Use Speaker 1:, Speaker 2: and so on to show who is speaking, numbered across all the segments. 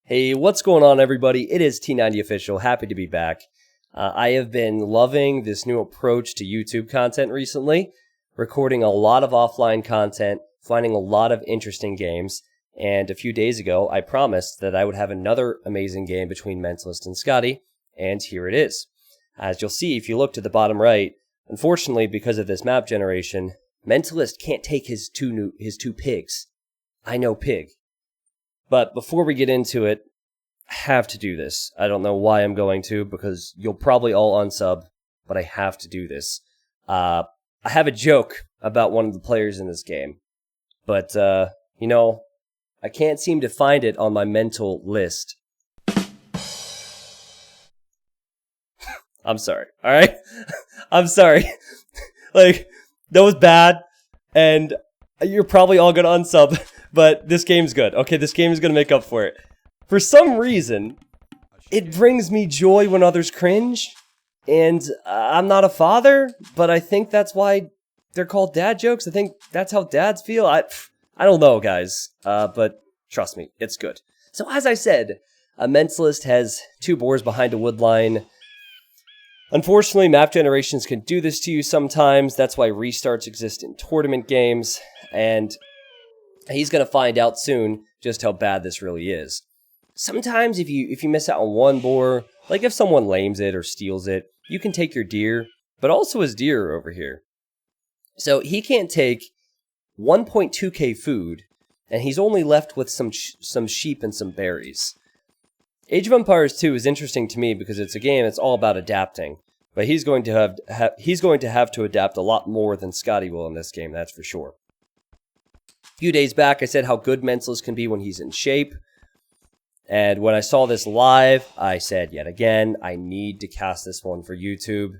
Speaker 1: Hey, what's going on, everybody? It is T90 Official. Happy to be back. I have been loving this new approach to YouTube content recently, recording a lot of offline content, finding a lot of interesting games, and a few days ago, I promised that I would have another amazing game between Mentalist and Scotty, and here it is. As you'll see if you look to the bottom right, unfortunately, because of this map generation, Mentalist can't take his two pigs. I know pig. But before we get into it, I have to do this. I don't know why I'm going to, because you'll probably all unsub, but I have to do this. I have a joke about one of the players in this game, but, I can't seem to find it on my mental list. I'm sorry, alright? I'm sorry. That was bad, and you're probably all gonna unsub. But this game's good. Okay, this game is going to make up for it. For some reason, it brings me joy when others cringe. And I'm not a father, but I think that's why they're called dad jokes. I think that's how dads feel. I don't know, guys. But trust me, it's good. So as I said, a Mentalist has two boars behind a woodline. Unfortunately, map generations can do this to you sometimes. That's why restarts exist in tournament games. And he's going to find out soon just how bad this really is. Sometimes if you miss out on one boar, like if someone lames it or steals it, you can take your deer, but also his deer over here. So he can't take 1.2k food, and he's only left with some sheep and some berries. Age of Empires 2 is interesting to me because it's a game that's all about adapting, but he's going to have to adapt a lot more than Scotty will in this game, that's for sure. A few days back, I said how good Mentalist can be when he's in shape. And when I saw this live, I said yet again, I need to cast this one for YouTube.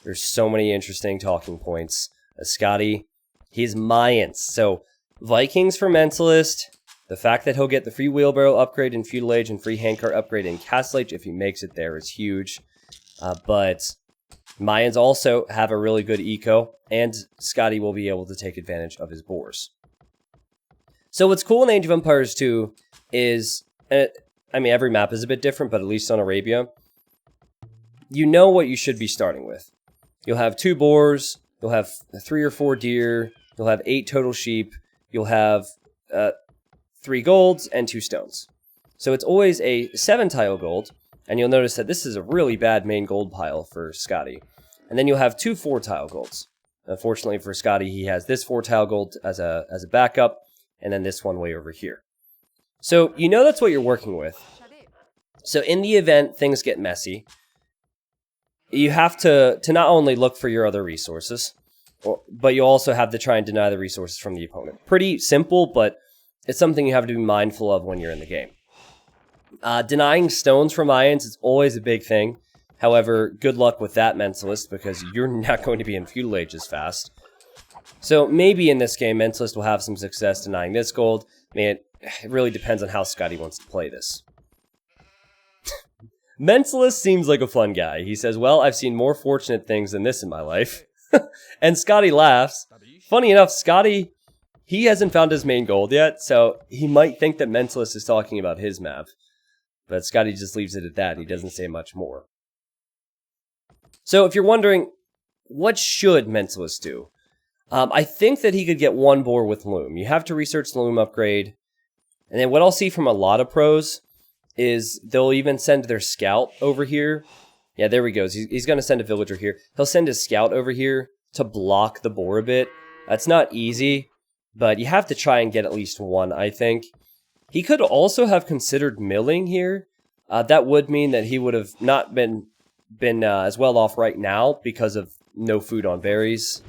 Speaker 1: There's so many interesting talking points. Scotty, he's Mayans. So, Vikings for Mentalist. The fact that he'll get the free wheelbarrow upgrade in Feudal Age and free handcart upgrade in Castle Age if he makes it there is huge. But Mayans also have a really good eco, and Scotty will be able to take advantage of his boars. So what's cool in Age of Empires 2 is, every map is a bit different, but at least on Arabia, you know what you should be starting with. You'll have 2 boars, you'll have 3 or 4 deer, you'll have 8 total sheep, you'll have 3 golds and 2 stones. So it's always a 7-tile gold, and you'll notice that this is a really bad main gold pile for Scotty. And then you'll have 2 4-tile golds. Unfortunately for Scotty, he has this 4-tile gold as a backup, and then this one way over here. So, you know that's what you're working with. So in the event things get messy, you have to not only look for your other resources, but you also have to try and deny the resources from the opponent. Pretty simple, but it's something you have to be mindful of when you're in the game. Denying stones from Mayans is always a big thing. However, good luck with that, Mentalist, because you're not going to be in Feudal Age as fast. So maybe in this game, Mentalist will have some success denying this gold. It really depends on how Scotty wants to play this. Mentalist seems like a fun guy. He says, well, I've seen more fortunate things than this in my life. And Scotty laughs. Funny enough, Scotty, he hasn't found his main gold yet, so he might think that Mentalist is talking about his map. But Scotty just leaves it at that. He doesn't say much more. So if you're wondering, what should Mentalist do? I think that he could get 1 boar with loom. You have to research the loom upgrade. And then what I'll see from a lot of pros is they'll even send their scout over here. Yeah, there he goes. He's going to send a villager here. He'll send his scout over here to block the boar a bit. That's not easy, but you have to try and get at least 1, I think. He could also have considered milling here. That would mean that he would have not been as well off right now because of no food on berries.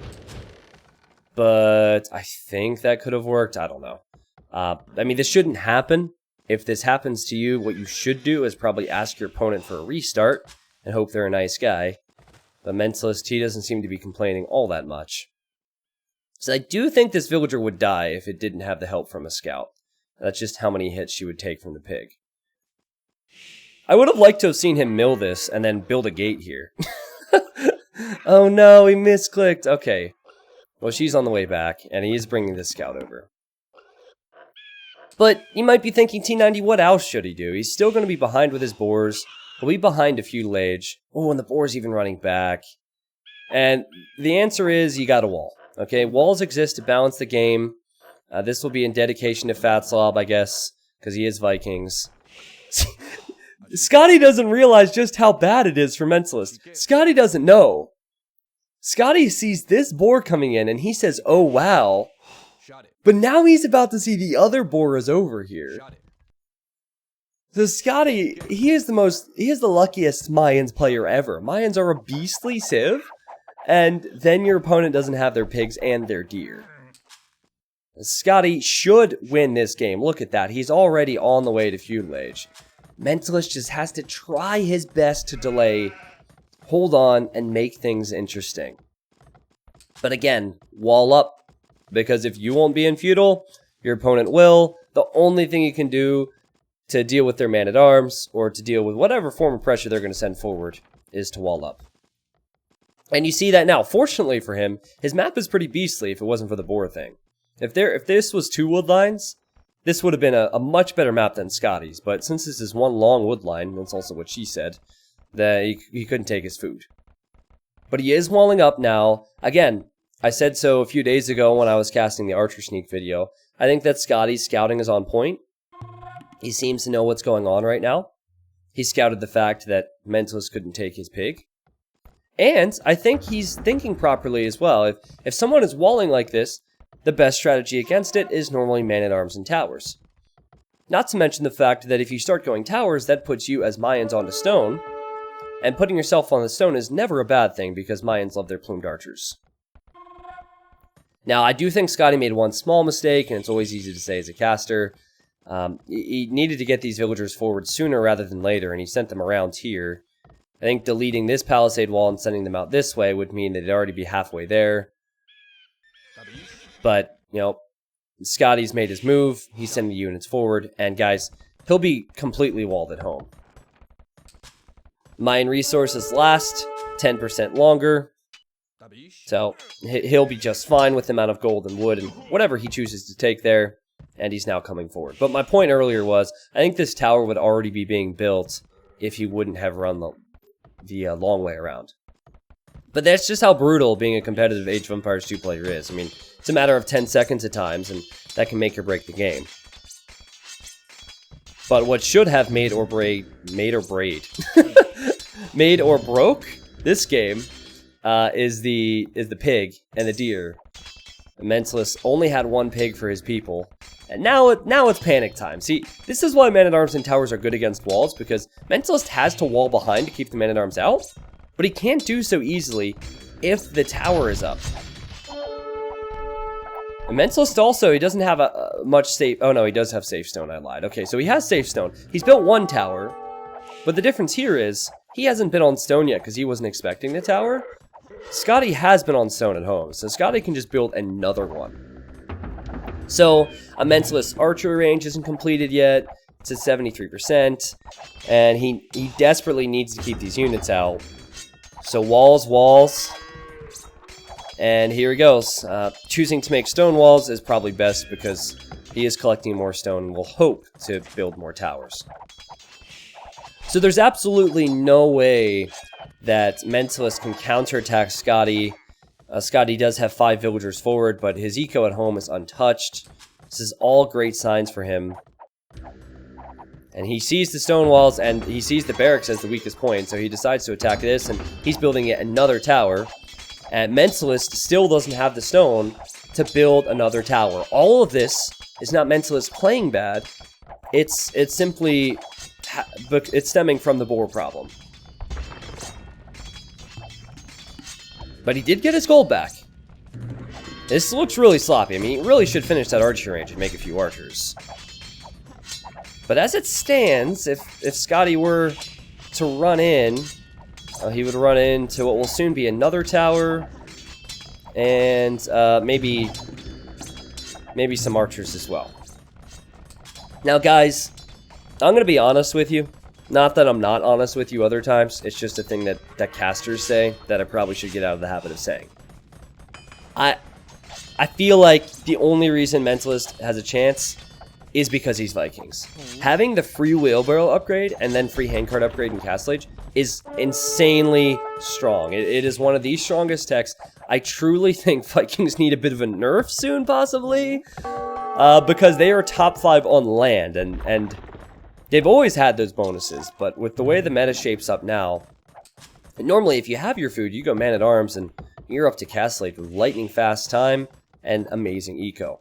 Speaker 1: But I think that could have worked. I don't know. This shouldn't happen. If this happens to you, what you should do is probably ask your opponent for a restart and hope they're a nice guy. But Mentalist, he doesn't seem to be complaining all that much. So I do think this villager would die if it didn't have the help from a scout. That's just how many hits she would take from the pig. I would have liked to have seen him mill this and then build a gate here. Oh no, he misclicked. Okay. Well, she's on the way back, and he is bringing this scout over. But you might be thinking, T90, what else should he do? He's still going to be behind with his boars. He'll be behind a feudal age. Oh, and the boar's even running back. And the answer is you got a wall. Okay, walls exist to balance the game. This will be in dedication to Fatslav, I guess, because he is Vikings. Scotty doesn't realize just how bad it is for Mentalist. Scotty doesn't know. Scotty sees this boar coming in, and he says, oh, wow. But now he's about to see the other boars over here. So Scotty, he is the luckiest Mayans player ever. Mayans are a beastly civ, and then your opponent doesn't have their pigs and their deer. Scotty should win this game. Look at that. He's already on the way to feudal age. Mentalist just has to try his best to delay, hold on, and make things interesting. But again, wall up. Because if you won't be in feudal, your opponent will. The only thing you can do to deal with their man-at-arms, or to deal with whatever form of pressure they're going to send forward, is to wall up. And you see that now. Fortunately for him, his map is pretty beastly if it wasn't for the boar thing. If this was 2 wood lines, this would have been a much better map than Scotty's. But since this is one long wood line, that's also what she said, that he couldn't take his food. But he is walling up now. Again, I said so a few days ago when I was casting the Archer Sneak video. I think that Scotty's scouting is on point. He seems to know what's going on right now. He scouted the fact that Mentalist couldn't take his pig. And I think he's thinking properly as well. If someone is walling like this, the best strategy against it is normally man-at-arms and towers. Not to mention the fact that if you start going towers, that puts you as Mayans onto stone. And putting yourself on the stone is never a bad thing because Mayans love their plumed archers. Now, I do think Scotty made one small mistake, and it's always easy to say as a caster. He needed to get these villagers forward sooner rather than later, and he sent them around here. I think deleting this palisade wall and sending them out this way would mean that they'd already be halfway there. But, you know, Scotty's made his move. He's sending the units forward, and guys, he'll be completely walled at home. Mayan resources last 10% longer. So, he'll be just fine with the amount of gold and wood and whatever he chooses to take there, and he's now coming forward. But my point earlier was, I think this tower would already be being built if he wouldn't have run the long way around. But that's just how brutal being a competitive Age of Empires 2 player is. I mean, it's a matter of 10 seconds at times, and that can make or break the game. But what should have made or broke this game is the pig and the deer. The Mentalist only had 1 pig for his people, and now it's panic time. See, this is why man-at-arms and towers are good against walls, because Mentalist has to wall behind to keep the man-at-arms out, but he can't do so easily if the tower is up. The Mentalist also, he doesn't have much safe... Oh no, he does have safe stone, I lied. Okay, so he has safe stone. He's built 1 tower, but the difference here is he hasn't been on stone yet because he wasn't expecting the tower. Scotty has been on stone at home, so Scotty can just build another one. So, a Mentalist archery range isn't completed yet. It's at 73%, and he desperately needs to keep these units out. So walls, and here he goes. Choosing to make stone walls is probably best because he is collecting more stone and will hope to build more towers. So there's absolutely no way that Mentalist can counterattack Scotty. Scotty does have 5 villagers forward, but his eco at home is untouched. This is all great signs for him. And he sees the stone walls, and he sees the barracks as the weakest point, so he decides to attack this, and he's building yet another tower. And Mentalist still doesn't have the stone to build another tower. All of this is not Mentalist playing bad. It's simply... it's stemming from the boar problem. But he did get his gold back. This looks really sloppy. I mean, he really should finish that archery range and make a few archers. But as it stands, if Scotty were to run in, he would run into what will soon be another tower, and maybe some archers as well. Now, guys, I'm going to be honest with you. Not that I'm not honest with you other times. It's just a thing that casters say that I probably should get out of the habit of saying. I feel like the only reason Mentalist has a chance is because he's Vikings. Having the free wheelbarrow upgrade and then free handcart upgrade in Castle Age is insanely strong. It is one of the strongest techs. I truly think Vikings need a bit of a nerf soon, possibly, because they are top 5 on land, and they've always had those bonuses, but with the way the meta shapes up now, normally if you have your food, you go man-at-arms, and you're up to Castle Age with lightning fast time and amazing eco.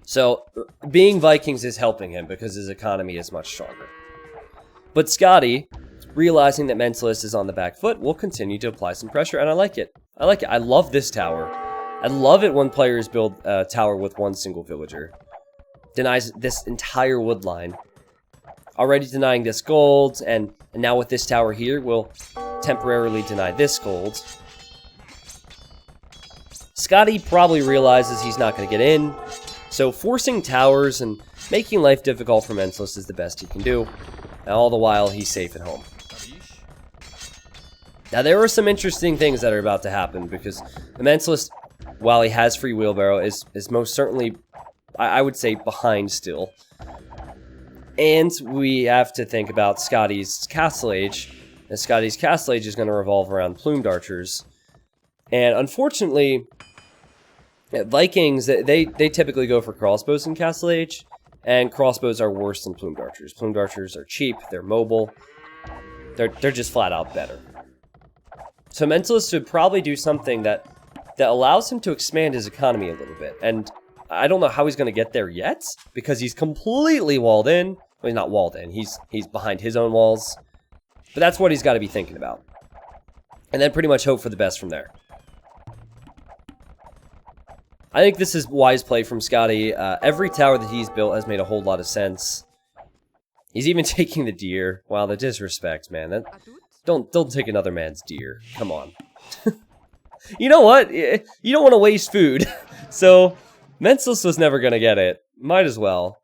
Speaker 1: So, being Vikings is helping him because his economy is much stronger. But Scotty, realizing that Mentalist is on the back foot, will continue to apply some pressure, and I like it. I like it. I love this tower. I love it when players build a tower with one single villager. Denies this entire wood line. Already denying this gold, and now with this tower here, will temporarily deny this gold. Scotty probably realizes he's not going to get in, so forcing towers and making life difficult for Mentalist is the best he can do. And all the while, he's safe at home. Now, there are some interesting things that are about to happen, because the Mentalist, while he has free wheelbarrow, is most certainly, I would say, behind still. And we have to think about Scotty's Castle Age. And Scotty's Castle Age is going to revolve around plumed archers. And unfortunately, Vikings, they typically go for crossbows in Castle Age, and crossbows are worse than plumed archers. Plumed archers are cheap, they're mobile, they're just flat out better. So Mentalist should probably do something that allows him to expand his economy a little bit, and I don't know how he's going to get there yet, because he's completely walled in. Well, he's not walled in, he's behind his own walls, but that's what he's got to be thinking about. And then pretty much hope for the best from there. I think this is wise play from Scotty. Every tower that he's built has made a whole lot of sense. He's even taking the deer. Wow, the disrespect, man. Don't take another man's deer. Come on. You know what? You don't want to waste food. So, Mentalist was never going to get it. Might as well.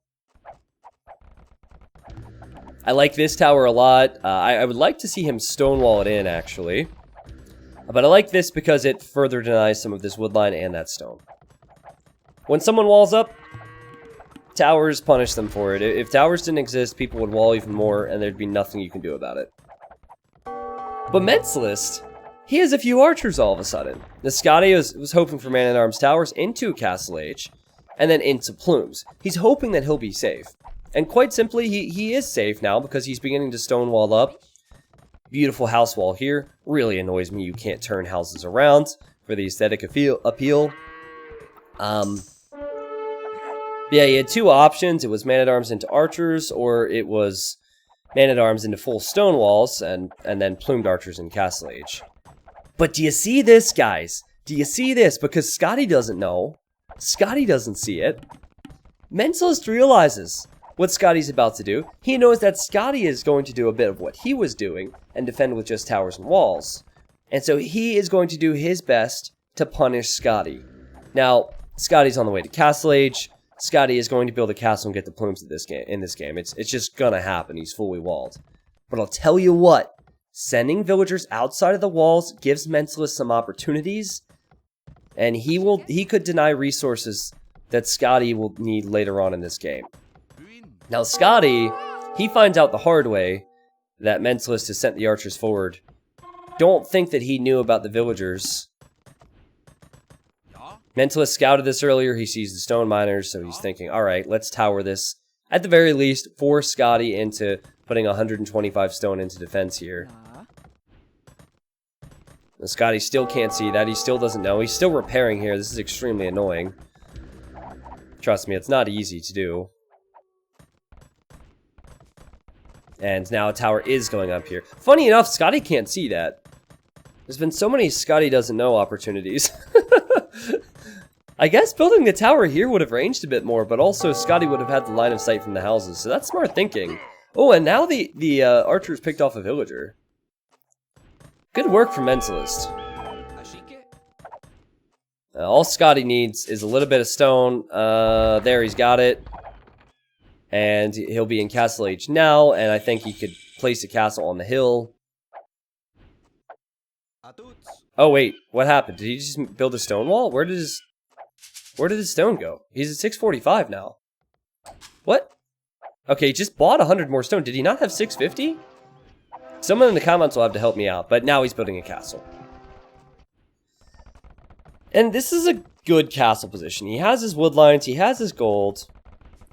Speaker 1: I like this tower a lot. I would like to see him stonewall it in, actually. But I like this because it further denies some of this woodline and that stone. When someone walls up, towers punish them for it. If towers didn't exist, people would wall even more, and there'd be nothing you can do about it. But Mentalist, he has a few archers all of a sudden. The Scotty was hoping for man-at-arms towers into Castle Age, and then into plumes. He's hoping that he'll be safe. And quite simply, he is safe now, because he's beginning to stonewall up. Beautiful house wall here. Really annoys me you can't turn houses around for the aesthetic appeal. Yeah, he had two options. It was man-at-arms into archers, or it was man-at-arms into full stone walls, and then plumed archers in Castle Age. But do you see this, guys? Do you see this? Because Scotty doesn't know. Scotty doesn't see it. Mentalist realizes what Scotty's about to do. He knows that Scotty is going to do a bit of what he was doing, and defend with just towers and walls. And so he is going to do his best to punish Scotty. Now, Scotty's on the way to Castle Age. Scotty is going to build a castle and get the plumes in this game. It's just gonna happen. He's fully walled. But I'll tell you what, sending villagers outside of the walls gives Mentalist some opportunities, and he could deny resources that Scotty will need later on in this game. Now Scotty, he finds out the hard way that Mentalist has sent the archers forward. Don't think that he knew about the villagers. Mentalist scouted this earlier. He sees the stone miners, so he's thinking, alright, let's tower this. At the very least, force Scotty into putting 125 stone into defense here. Now, Scotty still can't see that. He still doesn't know. He's still repairing here. This is extremely annoying. Trust me, it's not easy to do. And now a tower is going up here. Funny enough, Scotty can't see that. There's been so many Scotty doesn't know opportunities. I guess building the tower here would have ranged a bit more, but also Scotty would have had the line of sight from the houses, so that's smart thinking. Oh, and now the archers picked off a villager. Good work from Mentalist. All Scotty needs is a little bit of stone. There, he's got it. And he'll be in Castle Age now, and I think he could place a castle on the hill. Oh wait, what happened? Did he just build a stone wall? Where did his stone go? He's at 645 now. What? Okay, he just bought 100 more stone. Did he not have 650? Someone in the comments will have to help me out, but now he's building a castle. And this is a good castle position. He has his wood lines, he has his gold.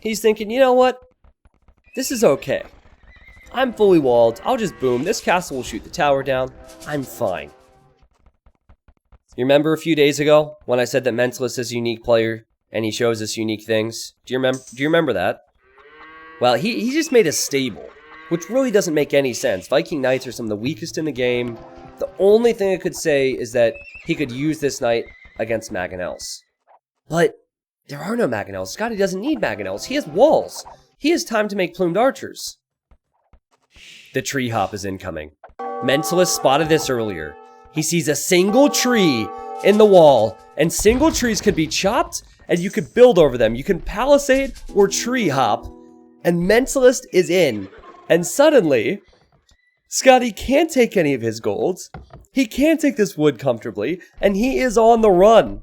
Speaker 1: He's thinking, you know what? This is okay. I'm fully walled. I'll just boom. This castle will shoot the tower down. I'm fine. You remember a few days ago when I said that Mentalist is a unique player and he shows us unique things? Do you remember that? Well, he just made a stable, which really doesn't make any sense. Viking knights are some of the weakest in the game. The only thing I could say is that he could use this knight against mangonels. But there are no mangonels. Scotty doesn't need mangonels. He has walls. He has time to make plumed archers. The tree hop is incoming. Mentalist spotted this earlier. He sees a single tree in the wall, and single trees could be chopped, and you could build over them. You can palisade or tree hop, and Mentalist is in. And suddenly, Scotty can't take any of his golds. He can't take this wood comfortably, and he is on the run.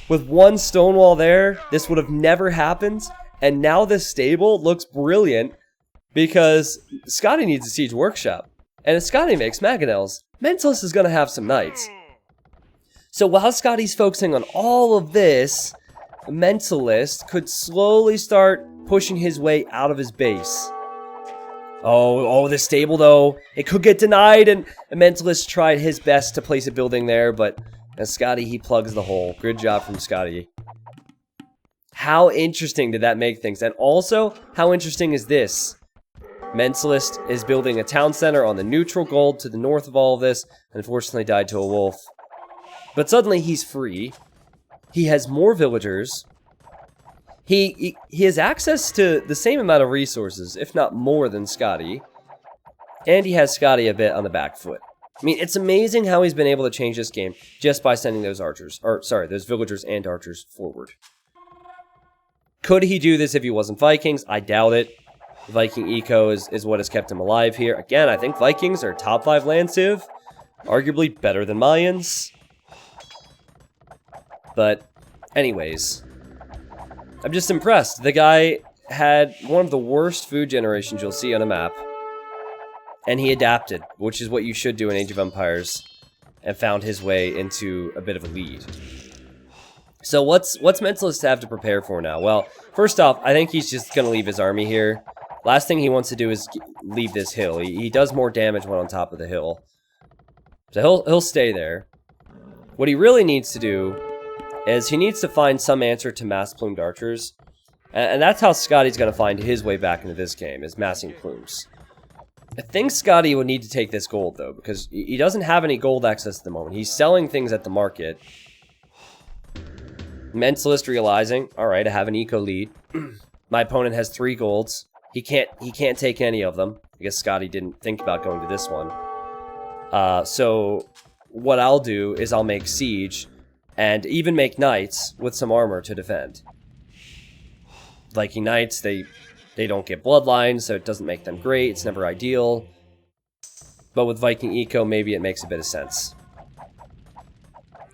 Speaker 1: With one stone wall there, this would have never happened, and now this stable looks brilliant. Because Scotty needs a siege workshop. And if Scotty makes mangonels, Mentalist is going to have some knights. So while Scotty's focusing on all of this, Mentalist could slowly start pushing his way out of his base. Oh, this stable though, it could get denied, and Mentalist tried his best to place a building there, but Scotty, he plugs the hole. Good job from Scotty. How interesting did that make things? And also, how interesting is this? Mentalist is building a town center on the neutral gold to the north of all of this, and unfortunately died to a wolf. But suddenly he's free. He has more villagers. He has access to the same amount of resources, if not more than Scotty. And he has Scotty a bit on the back foot. I mean, it's amazing how he's been able to change this game just by sending those those villagers and archers forward. Could he do this if he wasn't Vikings? I doubt it. Viking eco is what has kept him alive here. Again, I think Vikings are top 5 land civ. Arguably better than Mayans. But, anyways. I'm just impressed. The guy had one of the worst food generations you'll see on a map. And he adapted, which is what you should do in Age of Empires. And found his way into a bit of a lead. So what's Mentalist have to prepare for now? Well, first off, I think he's just going to leave his army here. Last thing he wants to do is leave this hill. He does more damage when on top of the hill. So he'll stay there. What he really needs to do is he needs to find some answer to mass plumed archers. And that's how Scotty's going to find his way back into this game, is massing plumes. I think Scotty would need to take this gold, though, because he doesn't have any gold access at the moment. He's selling things at the market. Mentalist realizing, alright, I have an eco lead. My opponent has 3 golds. He can't take any of them. I guess Scotty didn't think about going to this one. So what I'll do is I'll make siege and even make knights with some armor to defend. Viking knights, they don't get bloodlines, so it doesn't make them great. It's never ideal. But with Viking eco, maybe it makes a bit of sense.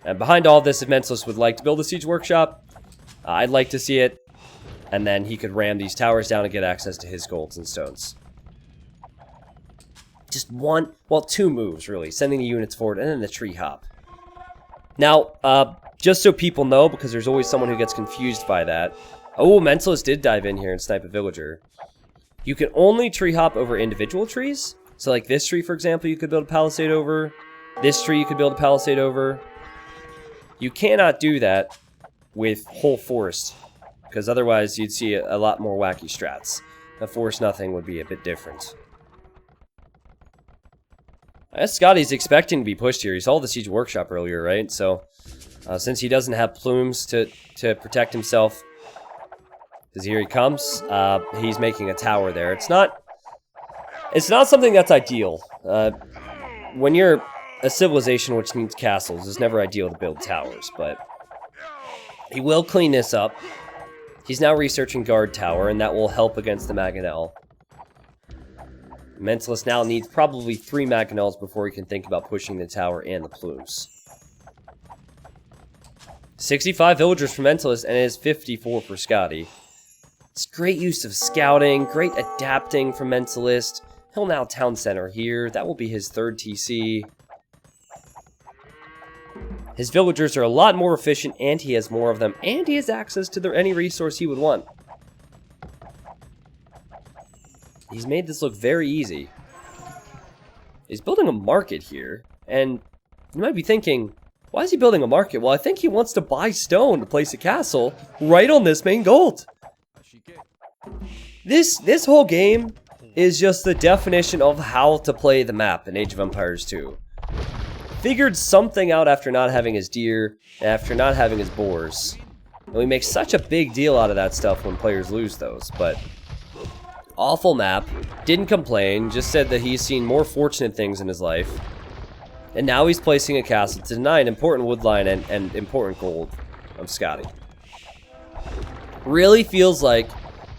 Speaker 1: And behind all this, if Mentalist would like to build a siege workshop, I'd like to see it. And then he could ram these towers down and get access to his golds and stones. Just 2 moves, really. Sending the units forward and then the tree hop. Now, just so people know, because there's always someone who gets confused by that. Oh, Mentalist did dive in here and snipe a villager. You can only tree hop over individual trees. So like this tree, for example, you could build a palisade over. This tree you could build a palisade over. You cannot do that with whole forest, because otherwise you'd see a lot more wacky strats. A forest nothing would be a bit different. I guess Scotty's expecting to be pushed here. He saw the siege workshop earlier, right? So, since he doesn't have plumes to protect himself, because here he comes, he's making a tower there. It's not something that's ideal. When you're a civilization which needs castles, it's never ideal to build towers, but he will clean this up. He's now researching guard tower, and that will help against the mangonel. Mentalist now needs probably 3 mangonels before he can think about pushing the tower and the plumes. 65 villagers for Mentalist, and it is 54 for Scotty. It's great use of scouting, great adapting from Mentalist. He'll now town center here. That will be his 3rd TC. His villagers are a lot more efficient, and he has more of them, and he has access to any resource he would want. He's made this look very easy. He's building a market here, and you might be thinking, why is he building a market? Well, I think he wants to buy stone to place a castle right on this main gold. This whole game is just the definition of how to play the map in Age of Empires 2. Figured something out after not having his deer, and after not having his boars. And we make such a big deal out of that stuff when players lose those, but awful map, didn't complain, just said that he's seen more fortunate things in his life. And now he's placing a castle to deny an important woodline and important gold of Scotty. Really feels like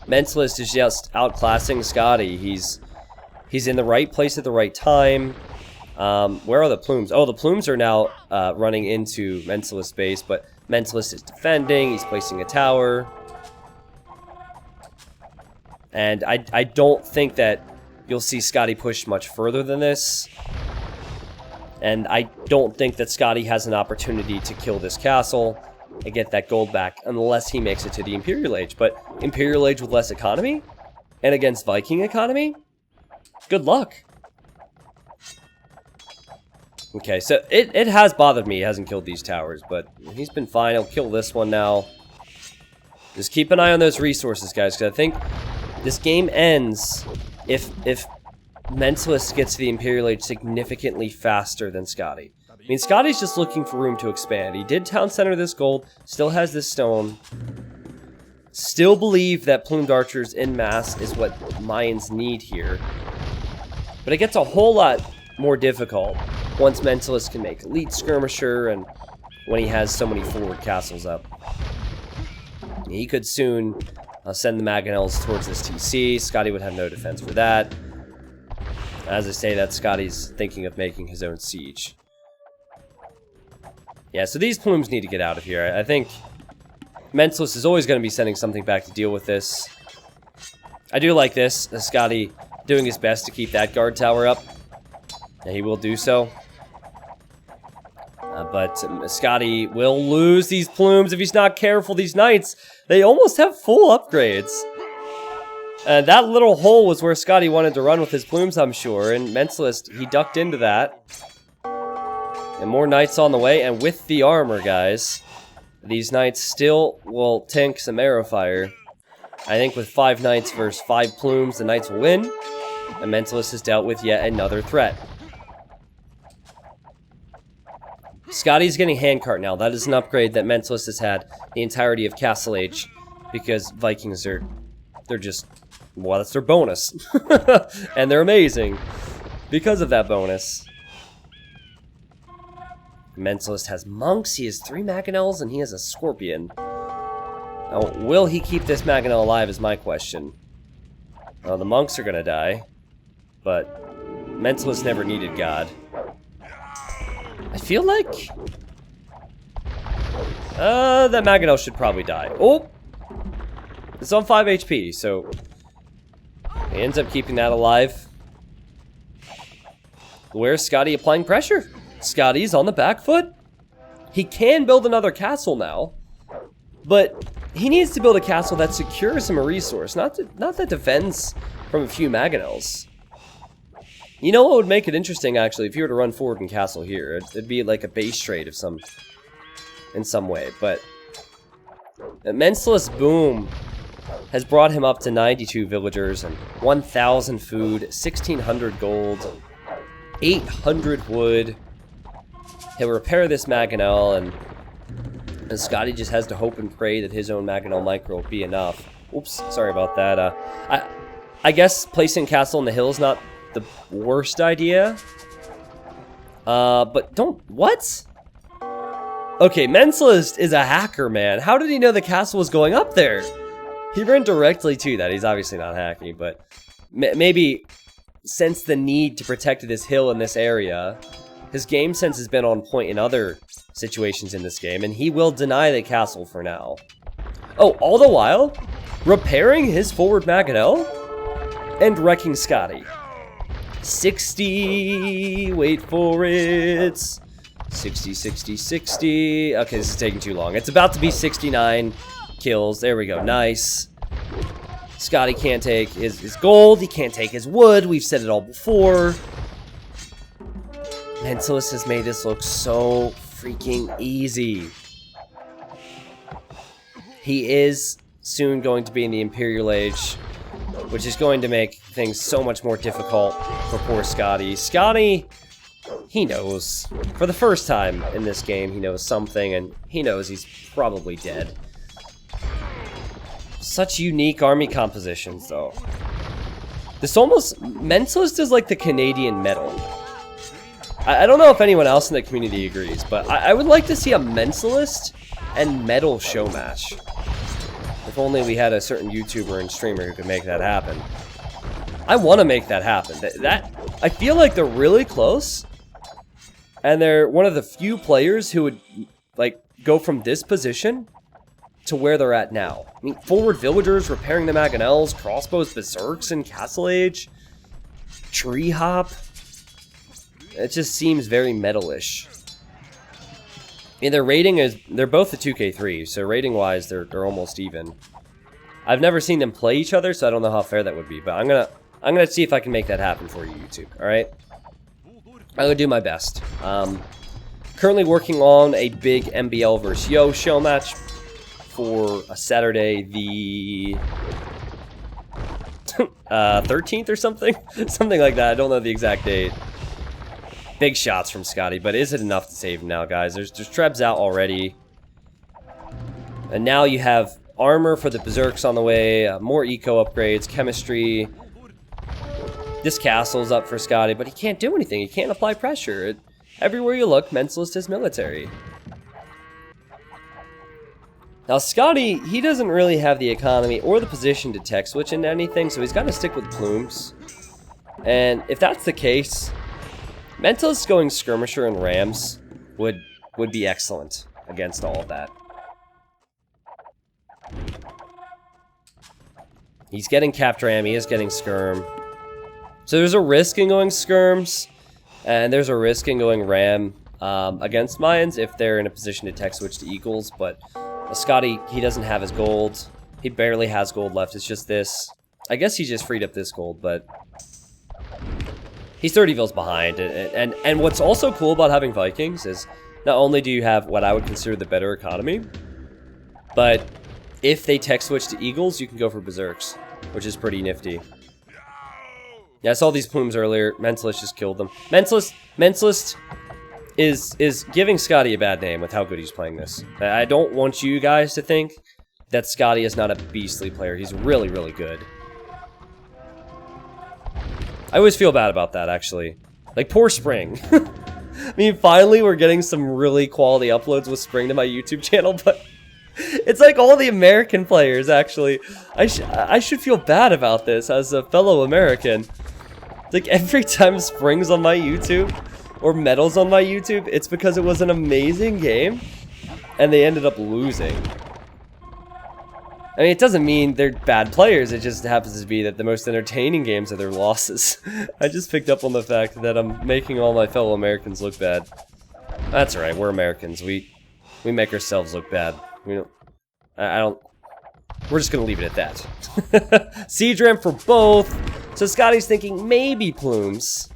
Speaker 1: Mentalist is just outclassing Scotty. He's in the right place at the right time. Where are the plumes? Oh, the plumes are now running into Mentalist base, but Mentalist is defending. He's placing a tower. And I don't think that you'll see Scotty push much further than this. And I don't think that Scotty has an opportunity to kill this castle and get that gold back unless he makes it to the Imperial Age. But Imperial Age with less economy and against Viking economy? Good luck. Okay, so it has bothered me he hasn't killed these towers, but he's been fine. He'll kill this one now. Just keep an eye on those resources, guys, because I think this game ends if Mentalist gets to the Imperial Age significantly faster than Scotty. I mean, Scotty's just looking for room to expand. He did town center this gold, still has this stone. Still believe that plumed archers en masse is what Mayans need here. But it gets a whole lot more difficult once Mentalist can make elite skirmisher and when he has so many forward castles up. He could soon send the Mangonels towards this TC. Scotty would have no defense for that. As I say that, Scotty's thinking of making his own siege. Yeah, so these plumes need to get out of here. I think Mentalist is always going to be sending something back to deal with this. I do like this. Scotty doing his best to keep that guard tower up. And he will do so. But Scotty will lose these plumes if he's not careful. These knights, they almost have full upgrades. That little hole was where Scotty wanted to run with his plumes, I'm sure. And Mentalist, he ducked into that. And more knights on the way. And with the armor, guys, these knights still will tank some arrow fire. I think with 5 knights versus 5 plumes, the knights will win. And Mentalist has dealt with yet another threat. Scotty's getting handcart now. That is an upgrade that Mentalist has had the entirety of Castle Age. Because Vikings are... they're just... well, that's their bonus. And they're amazing because of that bonus. Mentalist has monks, he has 3 Mangonels, and he has a scorpion. Now, will he keep this Mangonel alive is my question. Well, the monks are gonna die, but Mentalist never needed God. I feel like... that Mangonel should probably die. Oh! It's on 5 HP, so... he ends up keeping that alive. Where's Scotty applying pressure? Scotty's on the back foot. He can build another castle now, but he needs to build a castle that secures him a resource, not that defends from a few Mangonels. You know what would make it interesting, actually, if you were to run forward and castle here? It'd be like a base trade of in some way, but Mentalist Boom has brought him up to 92 villagers and 1,000 food, 1,600 gold, 800 wood. He'll repair this Mangonel, and Scotty just has to hope and pray that his own Mangonel micro will be enough. Oops, sorry about that. I guess placing castle in the hill is not the worst idea. But don't... what? Okay, Mentalist is a hacker, man. How did he know the castle was going up there? He ran directly to that. He's obviously not hacking, but maybe sensed the need to protect this hill in this area. His game sense has been on point in other situations in this game, and he will deny the castle for now. Oh, all the while, repairing his forward Maganel and wrecking Scotty. 60, wait for it. 60, 60, 60. Okay, this is taking too long. It's about to be 69 kills. There we go, nice. Scotty can't take his gold, he can't take his wood, we've said it all before. Mentalist has made this look so freaking easy. He is soon going to be in the Imperial Age, which is going to make things so much more difficult for poor Scotty. Scotty, he knows. For the first time in this game, he knows something, and he knows he's probably dead. Such unique army compositions, though. This almost... Mentalist is like the Canadian metal. I don't know if anyone else in the community agrees, but I would like to see a Mentalist and metal show match. If only we had a certain YouTuber and streamer who could make that happen. I want to make that happen. I feel like they're really close, and they're one of the few players who would like go from this position to where they're at now. I mean, forward villagers repairing the Maganels, crossbows, berserks in Castle Age, tree hop. It just seems very metalish. I mean, their rating is, they're both the 2K3, so rating wise they're almost even. I've never seen them play each other, so I don't know how fair that would be, but I'm gonna see if I can make that happen for you, YouTube. All right, I'm gonna do my best. Currently working on a big MBL vs. Yo show match for a Saturday, the 13th or something, something like that. I don't know the exact date. Big shots from Scotty, but is it enough to save him now, guys? There's Trebs out already, and now you have armor for the berserks on the way, more eco upgrades, chemistry. This castle's up for Scotty, but he can't do anything. He can't apply pressure. Everywhere you look, Mentalist is military. Now Scotty, he doesn't really have the economy or the position to tech switch into anything, so he's got to stick with plumes. And if that's the case, Mentalist going skirmisher and rams would be excellent against all of that. He's getting capped ram, he is getting skirm. So there's a risk in going skirms, and there's a risk in going ram against mines if they're in a position to tech switch to eagles, but Scotty, he doesn't have his gold. He barely has gold left, it's just this. I guess he just freed up this gold, but he's 30 vils behind. And what's also cool about having Vikings is not only do you have what I would consider the better economy, but if they tech switch to eagles, you can go for berserks, which is pretty nifty. Yeah, I saw these plumes earlier. Mentalist just killed them. Mentalist is giving Scotty a bad name with how good he's playing this. I don't want you guys to think that Scotty is not a beastly player. He's really, really good. I always feel bad about that, actually. Like, poor Spring. I mean, finally we're getting some really quality uploads with Spring to my YouTube channel, but it's like all the American players, actually. I should feel bad about this as a fellow American. Like, every time Spring's on my YouTube, or Metal's on my YouTube, it's because it was an amazing game, and they ended up losing. I mean, it doesn't mean they're bad players, it just happens to be that the most entertaining games are their losses. I just picked up on the fact that I'm making all my fellow Americans look bad. That's alright, we're Americans, we make ourselves look bad. We don't, we're just gonna leave it at that. Siege ramp for both. So Scotty's thinking maybe plumes.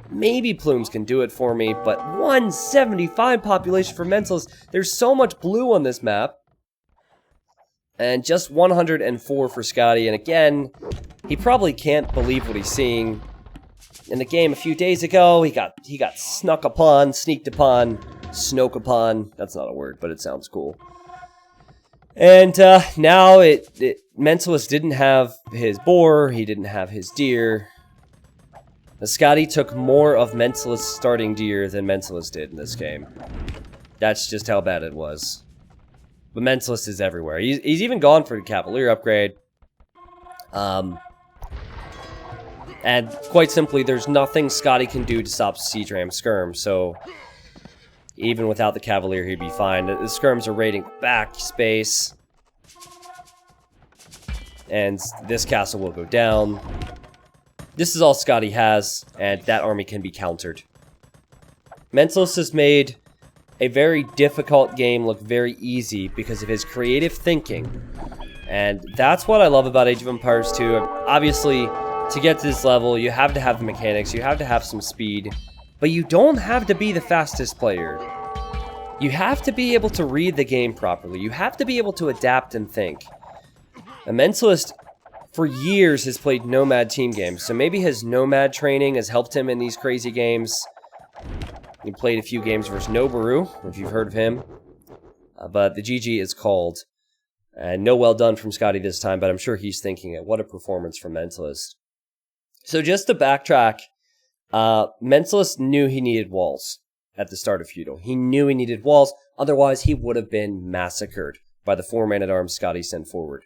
Speaker 1: Maybe plumes can do it for me, but 175 population for Mentalist. There's so much blue on this map. And just 104 for Scotty, and again, he probably can't believe what he's seeing. In the game a few days ago, he got snuck upon, sneaked upon, snoke upon. That's not a word, but it sounds cool. And now Mentalist didn't have his boar, he didn't have his deer. Scotty took more of Mentalist's starting deer than Mentalist did in this game. That's just how bad it was. But Mentalist is everywhere. He's even gone for the Cavalier upgrade. And quite simply, there's nothing Scotty can do to stop Siege Ram Skirm, so even without the Cavalier, he'd be fine. The Skirms are raiding back space. and this castle will go down. This is all Scotty has, and that army can be countered. Mentalist has made a very difficult game look very easy because of his creative thinking. And that's what I love about Age of Empires 2. Obviously, to get to this level, you have to have the mechanics, you have to have some speed, but you don't have to be the fastest player. You have to be able to read the game properly. You have to be able to adapt and think. A Mentalist, for years, has played Nomad team games, so maybe his Nomad training has helped him in these crazy games. He played a few games versus Noboru, if you've heard of him. But the GG is called. And no well done from Scotty this time, but I'm sure he's thinking it. What a performance from Mentalist. So just to backtrack, Mentalist knew he needed walls at the start of Feudal. He knew he needed walls, otherwise he would have been massacred by the 4 man-at-arms Scotty sent forward.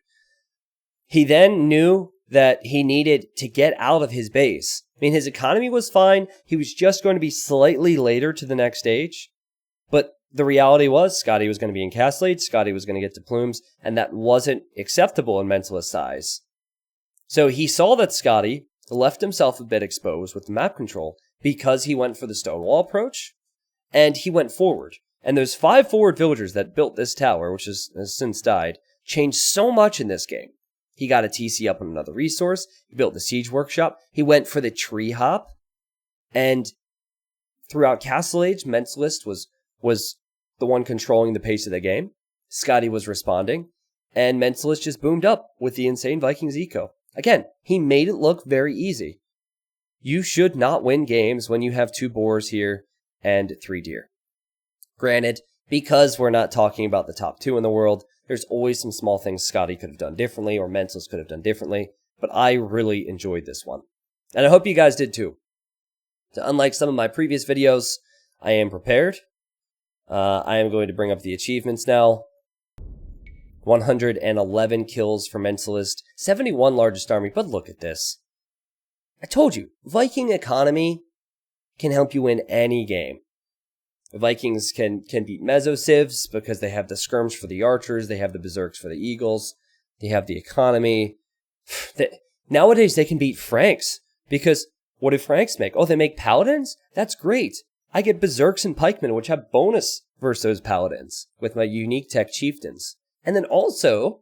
Speaker 1: He then knew that he needed to get out of his base. I mean, his economy was fine. He was just going to be slightly later to the next stage. But the reality was Scotty was going to be in Castle Age, Scotty was going to get to Plumes, and that wasn't acceptable in Mentalist's eyes. So he saw that Scotty left himself a bit exposed with the map control because he went for the Stonewall approach, and he went forward. And those 5 forward villagers that built this tower, which has since died, changed so much in this game. He got a TC up on another resource. He built the siege workshop. He went for the tree hop. And throughout Castle Age, Mentalist was the one controlling the pace of the game. Scotty was responding. And Mentalist just boomed up with the insane Vikings eco. Again, he made it look very easy. You should not win games when you have 2 boars here and 3 deer. Granted, because we're not talking about the top 2 in the world, there's always some small things Scotty could have done differently or Mentalist could have done differently, but I really enjoyed this one. And I hope you guys did too. So unlike some of my previous videos, I am prepared. I am going to bring up the achievements now. 111 kills for Mentalist, 71 largest army, but look at this. I told you, Viking economy can help you win any game. The Vikings can beat Meso-civs because they have the skirms for the archers, they have the berserks for the eagles, they have the economy. Nowadays they can beat Franks because what do Franks make? Oh, they make paladins? That's great. I get berserks and pikemen, which have bonus versus those paladins with my unique tech chieftains. And then also,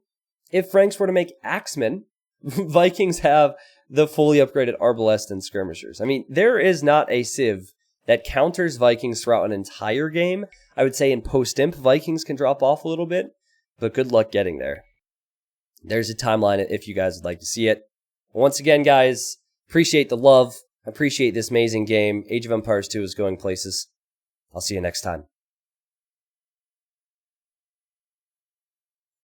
Speaker 1: if Franks were to make axemen, Vikings have the fully upgraded arbalest and skirmishers. I mean, there is not a civ that counters Vikings throughout an entire game. I would say in post-imp, Vikings can drop off a little bit, but good luck getting there. There's a timeline if you guys would like to see it. Once again, guys, appreciate the love. Appreciate this amazing game. Age of Empires 2 is going places. I'll see you next time.